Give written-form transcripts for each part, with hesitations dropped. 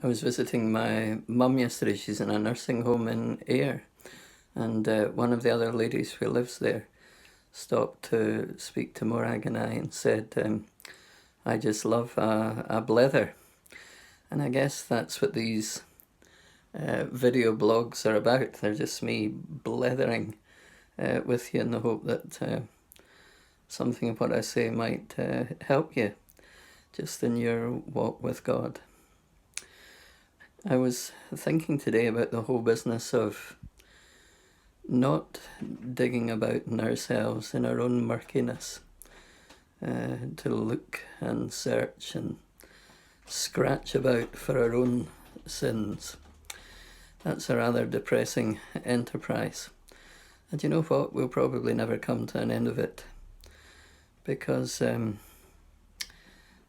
I was visiting my mum yesterday. She's in a nursing home in Ayr, and one of the other ladies who lives there stopped to speak to Morag and I and said, I just love a blether. And I guess that's what these video blogs are about. They're just me blethering with you in the hope that something of what I say might help you just in your walk with God. I was thinking today about the whole business of not digging about in ourselves in our own murkiness to look and search and scratch about for our own sins. That's a rather depressing enterprise. And you know what? We'll probably never come to an end of it because,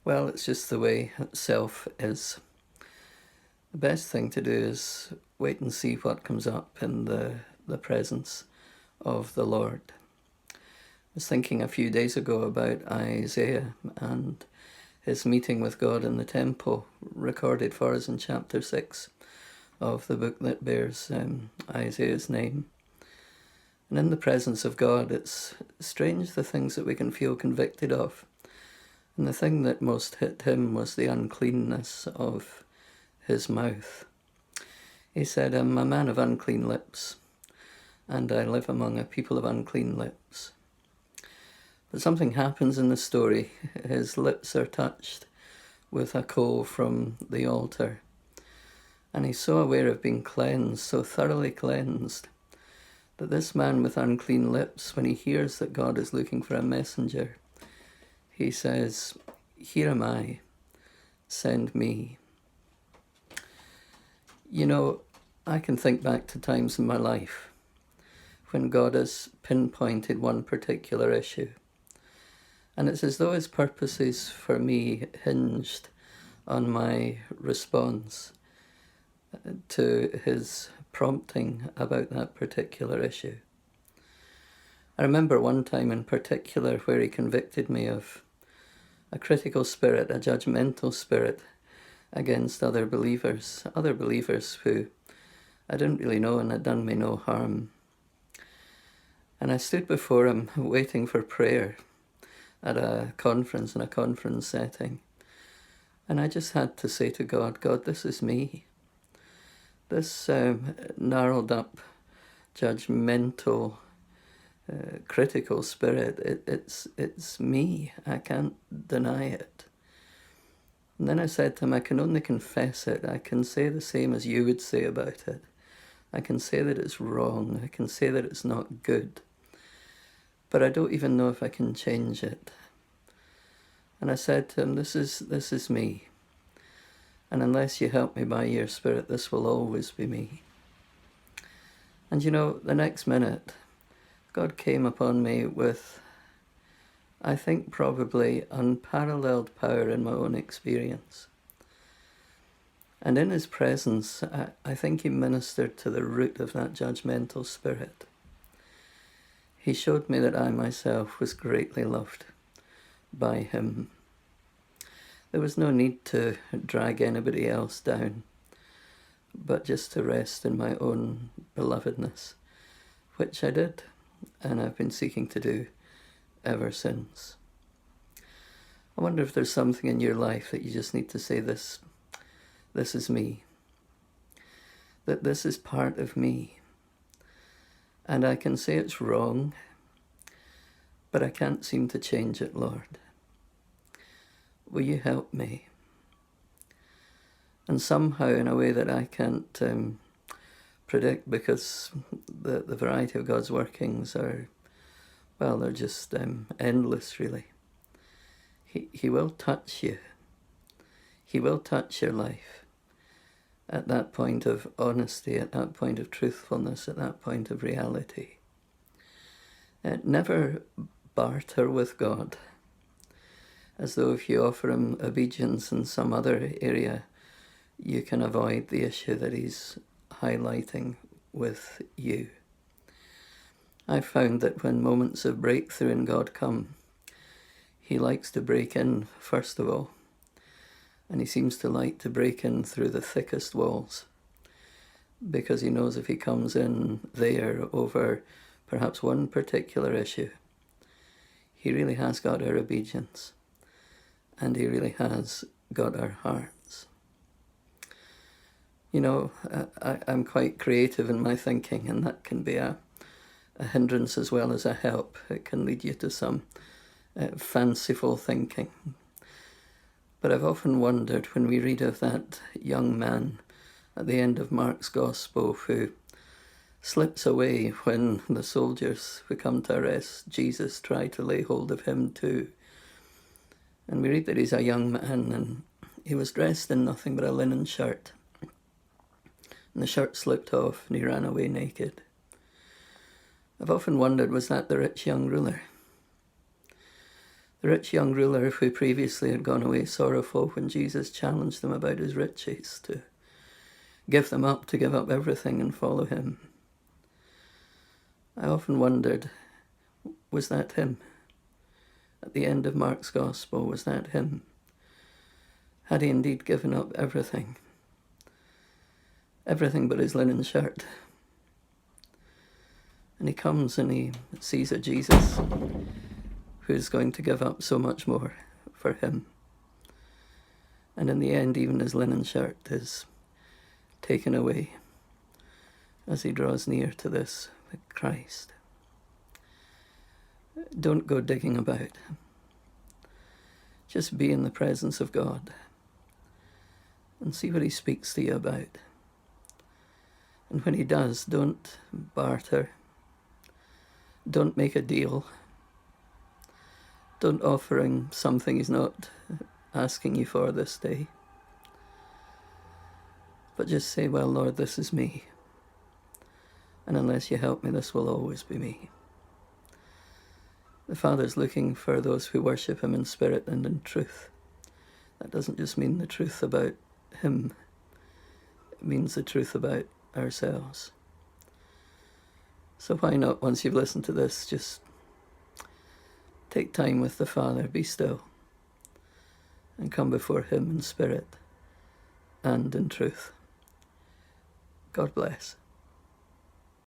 well, it's just the way self is. The best thing to do is wait and see what comes up in the presence of the Lord. I was thinking a few days ago about Isaiah and his meeting with God in the temple, recorded for us in chapter 6 of the book that bears Isaiah's name. And in the presence of God, it's strange the things that we can feel convicted of. And the thing that most hit him was the uncleanness of his mouth. He said, I'm a man of unclean lips, and I live among a people of unclean lips. But something happens in the story. His lips are touched with a coal from the altar, and he's so aware of being cleansed, so thoroughly cleansed, that this man with unclean lips, when he hears that God is looking for a messenger, he says, here am I, send me. You know, I can think back to times in my life when God has pinpointed one particular issue. And it's as though his purposes for me hinged on my response to his prompting about that particular issue. I remember one time in particular where he convicted me of a critical spirit, a judgmental spirit against other believers who I didn't really know and had done me no harm. And I stood before him waiting for prayer at a conference, in a conference setting. And I just had to say to God, God, this is me. This gnarled up, judgmental, critical spirit, it's me. I can't deny it. And then I said to him, I can only confess it. I can say the same as you would say about it. I can say that it's wrong. I can say that it's not good. But I don't even know if I can change it. And I said to him, this is me. And unless you help me by your Spirit, this will always be me. And you know, the next minute, God came upon me with, I think, probably unparalleled power in my own experience. And in his presence, I think he ministered to the root of that judgmental spirit. He showed me that I myself was greatly loved by him. There was no need to drag anybody else down, but just to rest in my own belovedness, which I did, and I've been seeking to do ever since. I wonder if there's something in your life that you just need to say, this is me, that this is part of me. And I can say it's wrong, but I can't seem to change it, Lord. Will you help me? And somehow, in a way that I can't predict, because the variety of God's workings are, well, they're just endless, really. He will touch you. He will touch your life at that point of honesty, at that point of truthfulness, at that point of reality. Never barter with God, as though if you offer him obedience in some other area, you can avoid the issue that he's highlighting with you. I've found that when moments of breakthrough in God come, he likes to break in, first of all, And he seems to like to break in through the thickest walls, because he knows if he comes in there over perhaps one particular issue, he really has got our obedience, and he really has got our hearts. You know, I'm quite creative in my thinking, and that can be a hindrance as well as a help. It can lead you to some fanciful thinking. But I've often wondered, when we read of that young man at the end of Mark's Gospel who slips away when the soldiers who come to arrest Jesus try to lay hold of him too. And we read that he's a young man, and he was dressed in nothing but a linen shirt. And the shirt slipped off and he ran away naked. I've often wondered, was that the rich young ruler? The rich young ruler who previously had gone away sorrowful when Jesus challenged them about his riches, to give them up, to give up everything and follow him. I often wondered, was that him? At the end of Mark's Gospel, was that him? Had he indeed given up everything? Everything but his linen shirt. And he comes and he sees a Jesus who's going to give up so much more for him. And in the end, even his linen shirt is taken away as he draws near to this Christ. Don't go digging about. Just be in the presence of God and see what he speaks to you about. And when he does, don't barter. Don't make a deal. Don't offer him something he's not asking you for this day. But just say, well, Lord, this is me. And unless you help me, this will always be me. The Father's looking for those who worship him in spirit and in truth. That doesn't just mean the truth about him. It means the truth about ourselves. So why not, once you've listened to this, just take time with the Father, be still, and come before him in spirit and in truth. God bless.